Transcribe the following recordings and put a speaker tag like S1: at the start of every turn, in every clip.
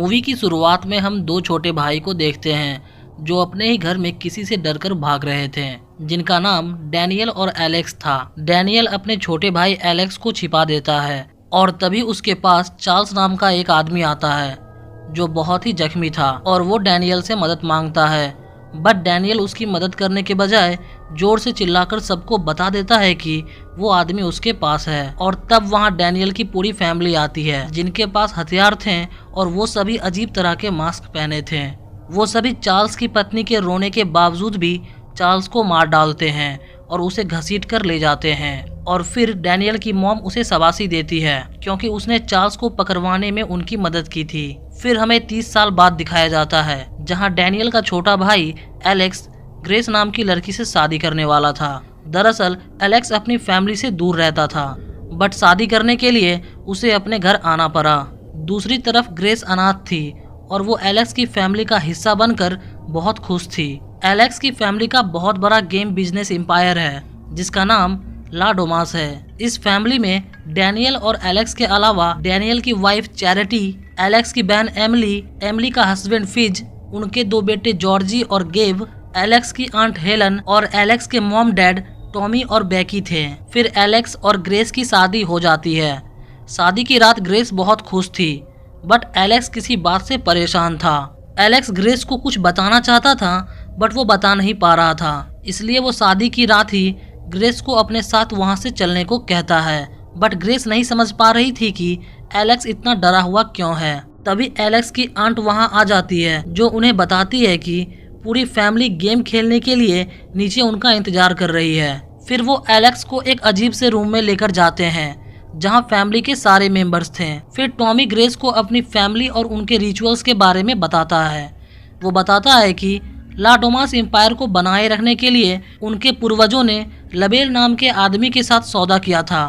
S1: Movie की शुरुआत में हम दो छोटे भाई को देखते हैं जो अपने ही घर में किसी से डरकर भाग रहे थे, जिनका नाम डैनियल और एलेक्स था। डैनियल अपने छोटे भाई एलेक्स को छिपा देता है और तभी उसके पास चार्ल्स नाम का एक आदमी आता है जो बहुत ही जख्मी था और वो डैनियल से मदद मांगता है। बट डैनियल उसकी मदद करने के बजाय जोर से चिल्लाकर सबको बता देता है कि वो आदमी उसके पास है। और तब वहाँ डैनियल की पूरी फैमिली आती है जिनके पास हथियार थे और वो सभी अजीब तरह के मास्क पहने थे। वो सभी चार्ल्स की पत्नी के रोने के बावजूद भी चार्ल्स को मार डालते हैं और उसे घसीट कर ले जाते हैं। और फिर डैनियल की मॉम उसे शाबाशी देती है क्योंकि उसने चार्ल्स को पकड़वाने में उनकी मदद की थी। फिर हमें 30 साल बाद दिखाया जाता है जहां डैनियल का छोटा भाई एलेक्स ग्रेस नाम की लड़की से शादी करने वाला था। दरअसल एलेक्स अपनी फैमिली से दूर रहता था बट शादी करने के लिए उसे अपने घर आना पड़ा। दूसरी तरफ ग्रेस अनाथ थी और वो एलेक्स की फैमिली का हिस्सा बनकर बहुत खुश थी। एलेक्स की फैमिली का बहुत बड़ा गेम बिजनेस एम्पायर है जिसका नाम ला डोमास है। इस फैमिली में डैनियल और एलेक्स के अलावा डैनियल की वाइफ चैरिटी, एलेक्स की बहन एमिली, एमिली का हस्बैंड फिज, उनके दो बेटे जॉर्जी और गेब, एलेक्स की आंट हेलन और एलेक्स के मॉम डैड टॉमी और बेकी थे। फिर एलेक्स और ग्रेस की शादी हो जाती है। शादी की रात ग्रेस बहुत खुश थी बट एलेक्स किसी बात से परेशान था। एलेक्स ग्रेस को कुछ बताना चाहता था बट वो बता नहीं पा रहा था, इसलिए वो शादी की रात ही ग्रेस को अपने साथ वहां से चलने को कहता है। बट ग्रेस नहीं समझ पा रही थी कि एलेक्स इतना डरा हुआ क्यों है। तभी एलेक्स की आंट वहां आ जाती है जो उन्हें बताती है कि पूरी फैमिली गेम खेलने के लिए नीचे उनका इंतजार कर रही है। फिर वो एलेक्स को एक अजीब से रूम में लेकर जाते हैं जहां फैमिली के सारे मेंबर्स थे। फिर टॉमी ग्रेस को अपनी फैमिली और उनके रिचुअल्स के बारे में बताता है। वो बताता है कि ला डोमास एम्पायर को बनाए रखने के लिए उनके पूर्वजों ने लबेल नाम के आदमी के साथ सौदा किया था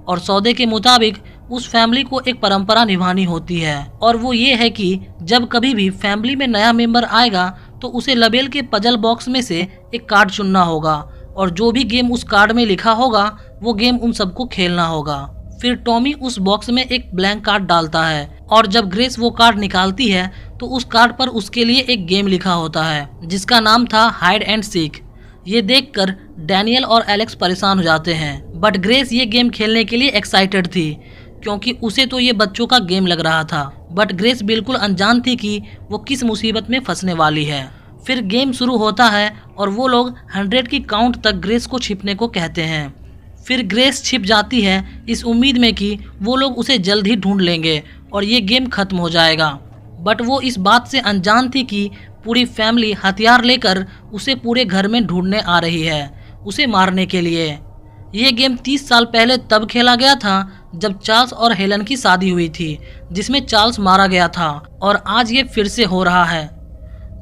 S1: और सौदे के मुताबिक उस फैमिली को एक परंपरा निभानी होती है और वो ये है कि जब कभी भी फैमिली में नया मेंबर आएगा तो उसे लबेल के पजल बॉक्स में से एक कार्ड चुनना होगा और जो भी गेम उस कार्ड में लिखा होगा वो गेम उन सबको खेलना होगा। फिर टॉमी उस बॉक्स में एक ब्लैंक कार्ड डालता है और जब ग्रेस वो कार्ड निकालती है तो उस कार्ड पर उसके लिए एक गेम लिखा होता है जिसका नाम था हाइड एंड सीक। ये देखकर डैनियल और एलेक्स परेशान हो जाते हैं बट ग्रेस ये गेम खेलने के लिए एक्साइटेड थी क्योंकि उसे तो ये बच्चों का गेम लग रहा था। बट ग्रेस बिल्कुल अनजान थी कि वो किस मुसीबत में फंसने वाली है। फिर गेम शुरू होता है और वो लोग 100 की काउंट तक ग्रेस को छिपने को कहते हैं। फिर ग्रेस छिप जाती है इस उम्मीद में कि वो लोग उसे जल्द ही ढूंढ लेंगे और ये गेम खत्म हो जाएगा। बट वो इस बात से अनजान थी कि पूरी फैमिली हथियार लेकर उसे पूरे घर में ढूंढने आ रही है उसे मारने के लिए। ये गेम 30 साल पहले तब खेला गया था जब चार्ल्स और हेलन की शादी हुई थी जिसमें चार्ल्स मारा गया था और आज ये फिर से हो रहा है।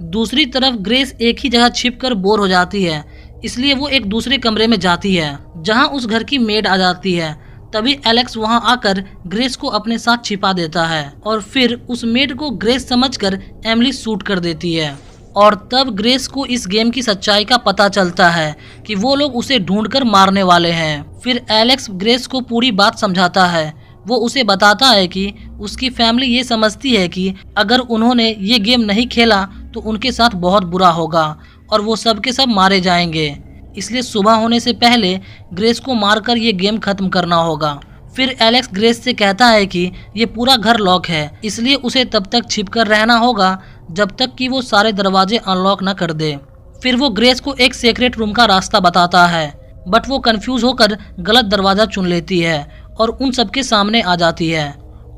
S1: दूसरी तरफ ग्रेस एक ही जगह छिपकर बोर हो जाती है, इसलिए वो एक दूसरे कमरे में जाती है जहां उस घर की मेड आ जाती है। तभी एलेक्स वहां आकर ग्रेस को अपने साथ छिपा देता है और फिर उस मेड को ग्रेस समझकर एमिली शूट कर देती है। और तब ग्रेस को इस गेम की सच्चाई का पता चलता है कि वो लोग उसे ढूंढकर मारने वाले हैं। फिर एलेक्स ग्रेस को पूरी बात समझाता है। वो उसे बताता है कि उसकी फैमिली ये समझती है कि अगर उन्होंने ये गेम नहीं खेला तो उनके साथ बहुत बुरा होगा और वो सब के सब मारे जाएंगे, इसलिए सुबह होने से पहले ग्रेस को मारकर ये गेम खत्म करना होगा। फिर एलेक्स ग्रेस से कहता है कि ये पूरा घर लॉक है, इसलिए उसे तब तक छिपकर रहना होगा जब तक कि वो सारे दरवाजे अनलॉक न कर दे। फिर वो ग्रेस को एक सीक्रेट रूम का रास्ता बताता है बट वो कंफ्यूज होकर गलत दरवाजा चुन लेती है और उन सबके सामने आ जाती है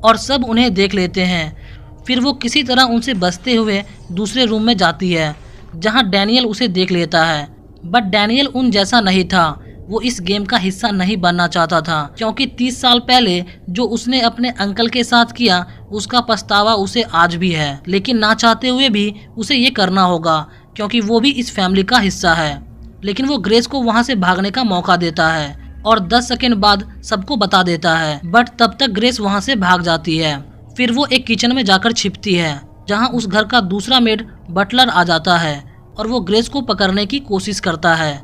S1: और सब उन्हें देख लेते हैं। फिर वो किसी तरह उनसे बचते हुए दूसरे रूम में जाती है जहां डैनियल उसे देख लेता है। बट डैनियल उन जैसा नहीं था, वो इस गेम का हिस्सा नहीं बनना चाहता था क्योंकि 30 साल पहले जो उसने अपने अंकल के साथ किया उसका पछतावा उसे आज भी है। लेकिन ना चाहते हुए भी उसे ये करना होगा क्योंकि वो भी इस फैमिली का हिस्सा है। लेकिन वो ग्रेस को वहां से भागने का मौका देता है और 10 सेकंड बाद सबको बता देता है बट तब तक ग्रेस वहां से भाग जाती है। फिर वो एक किचन में जाकर छिपती है जहां उस घर का दूसरा मेड बटलर आ जाता है और वो ग्रेस को पकड़ने की कोशिश करता है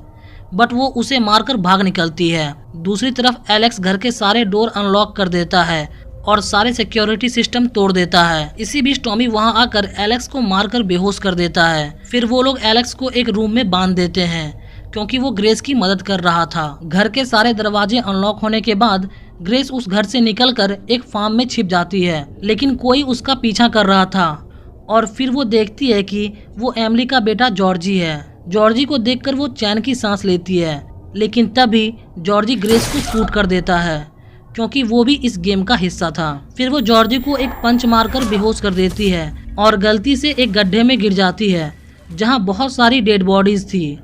S1: बट वो उसे मारकर भाग निकलती है। दूसरी तरफ एलेक्स घर के सारे डोर अनलॉक कर देता है और सारे सिक्योरिटी सिस्टम तोड़ देता है। इसी बीच टॉमी वहां आकर एलेक्स को मारकर बेहोश कर देता है। फिर वो लोग एलेक्स को एक रूम में बांध देते हैं क्योंकि वो ग्रेस की मदद कर रहा था। घर के सारे दरवाजे अनलॉक होने के बाद ग्रेस उस घर से निकलकर एक फार्म में छिप जाती है, लेकिन कोई उसका पीछा कर रहा था। और फिर वो देखती है कि वो एमिली का बेटा जॉर्जी है। जॉर्जी को देखकर वो चैन की सांस लेती है, लेकिन तभी जॉर्जी ग्रेस को शूट कर देता है क्योंकि वो भी इस गेम का हिस्सा था। फिर वो जॉर्जी को एक पंच मारकर बेहोश कर देती है और गलती से एक गड्ढे में गिर जाती है जहां बहुत सारी डेड बॉडीज थी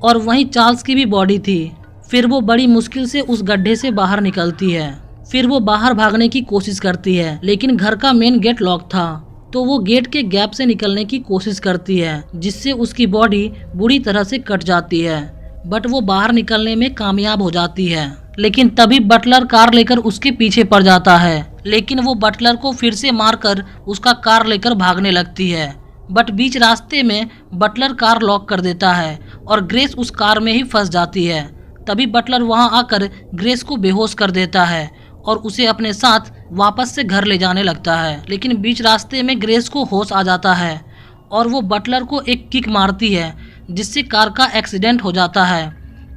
S1: और वहीं चार्ल्स की भी बॉडी थी। फिर वो बड़ी मुश्किल से उस गड्ढे से बाहर निकलती है। फिर वो बाहर भागने की कोशिश करती है, लेकिन घर का मेन गेट लॉक था, तो वो गेट के गैप से निकलने की कोशिश करती है, जिससे उसकी बॉडी बुरी तरह से कट जाती है। बट वो बाहर निकलने में कामयाब हो जाती है, लेकिन तभी बटलर कार लेकर उसके पीछे पड़ जाता है। लेकिन वो बटलर को फिर से मारकर उसका कार लेकर भागने लगती है। बट बीच रास्ते में बटलर कार लॉक कर देता है और ग्रेस उस कार में ही फंस जाती है। तभी बटलर वहां आकर ग्रेस को बेहोश कर देता है और उसे अपने साथ वापस से घर ले जाने लगता है। लेकिन बीच रास्ते में ग्रेस को होश आ जाता है और वो बटलर को एक किक मारती है, जिससे कार का एक्सीडेंट हो जाता है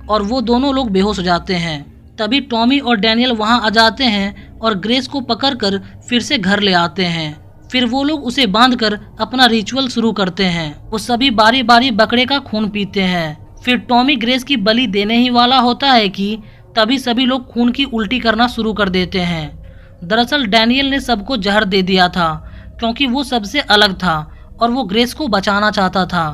S1: और वो दोनों लोग बेहोश हो जाते हैं। तभी टॉमी और डैनियल वहां आ जाते हैं और ग्रेस को पकड़कर फिर से घर ले आते हैं। फिर वो लोग उसे बांधकर अपना रिचुअल शुरू करते हैं। वो सभी बारी बारी बकरे का खून पीते हैं। फिर टॉमी ग्रेस की बलि देने ही वाला होता है कि तभी सभी लोग खून की उल्टी करना शुरू कर देते हैं। दरअसल डैनियल ने सबको जहर दे दिया था क्योंकि वो सबसे अलग था और वो ग्रेस को बचाना चाहता था।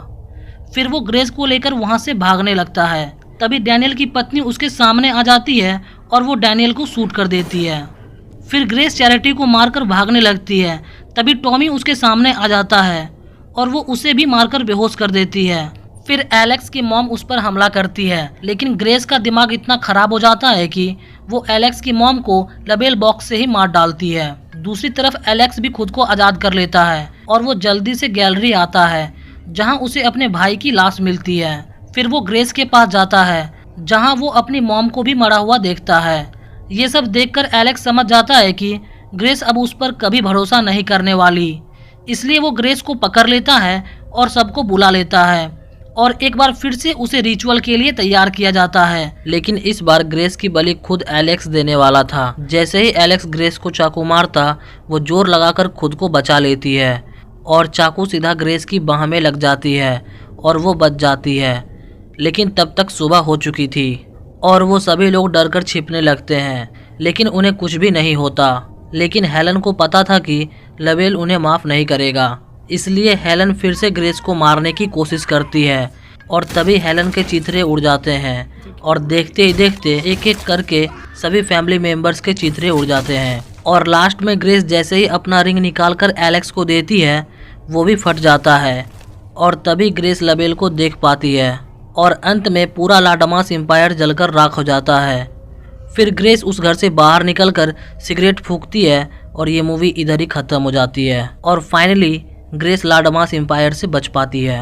S1: फिर वो ग्रेस को लेकर वहां से भागने लगता है। तभी डैनियल की पत्नी उसके सामने आ जाती है और वो डैनियल को शूट कर देती है। फिर ग्रेस चैरिटी को मारकर भागने लगती है। तभी टॉमी उसके सामने आ जाता है और वो उसे भी मारकर बेहोश कर देती है। फिर एलेक्स की मॉम उस पर हमला करती है, लेकिन ग्रेस का दिमाग इतना खराब हो जाता है कि वो एलेक्स की मॉम को लबेल बॉक्स से ही मार डालती है। दूसरी तरफ एलेक्स भी खुद को आज़ाद कर लेता है और वो जल्दी से गैलरी आता है जहां उसे अपने भाई की लाश मिलती है। फिर वो ग्रेस के पास जाता है जहां वो अपनी मॉम को भी मरा हुआ देखता है। ये सब देखकर एलेक्स समझ जाता है कि ग्रेस अब उस पर कभी भरोसा नहीं करने वाली, इसलिए वो ग्रेस को पकड़ लेता है और सबको बुला लेता है और एक बार फिर से उसे रिचुअल के लिए तैयार किया जाता है। लेकिन इस बार ग्रेस की बलि खुद एलेक्स देने वाला था। जैसे ही एलेक्स ग्रेस को चाकू मारता, वो जोर लगाकर खुद को बचा लेती है और चाकू सीधा ग्रेस की बाह में लग जाती है और वो बच जाती है। लेकिन तब तक सुबह हो चुकी थी और वो सभी लोग डरकर छिपने लगते हैं, लेकिन उन्हें कुछ भी नहीं होता। लेकिन हेलन को पता था कि लबेल उन्हें माफ़ नहीं करेगा, इसलिए हेलन फिर से ग्रेस को मारने की कोशिश करती है और तभी हेलन के चीथड़े उड़ जाते हैं और देखते ही देखते एक एक करके सभी फैमिली मेंबर्स के चीथड़े उड़ जाते हैं। और लास्ट में ग्रेस जैसे ही अपना रिंग निकालकर एलेक्स को देती है, वो भी फट जाता है और तभी ग्रेस लबेल को देख पाती है और अंत में पूरा लाडमास एम्पायर जलकर राख हो जाता है। फिर ग्रेस उस घर से बाहर निकलकर सिगरेट फूंकती है और ये मूवी इधर ही ख़त्म हो जाती है और फाइनली ग्रेस लाडमास एम्पायर से बच पाती है।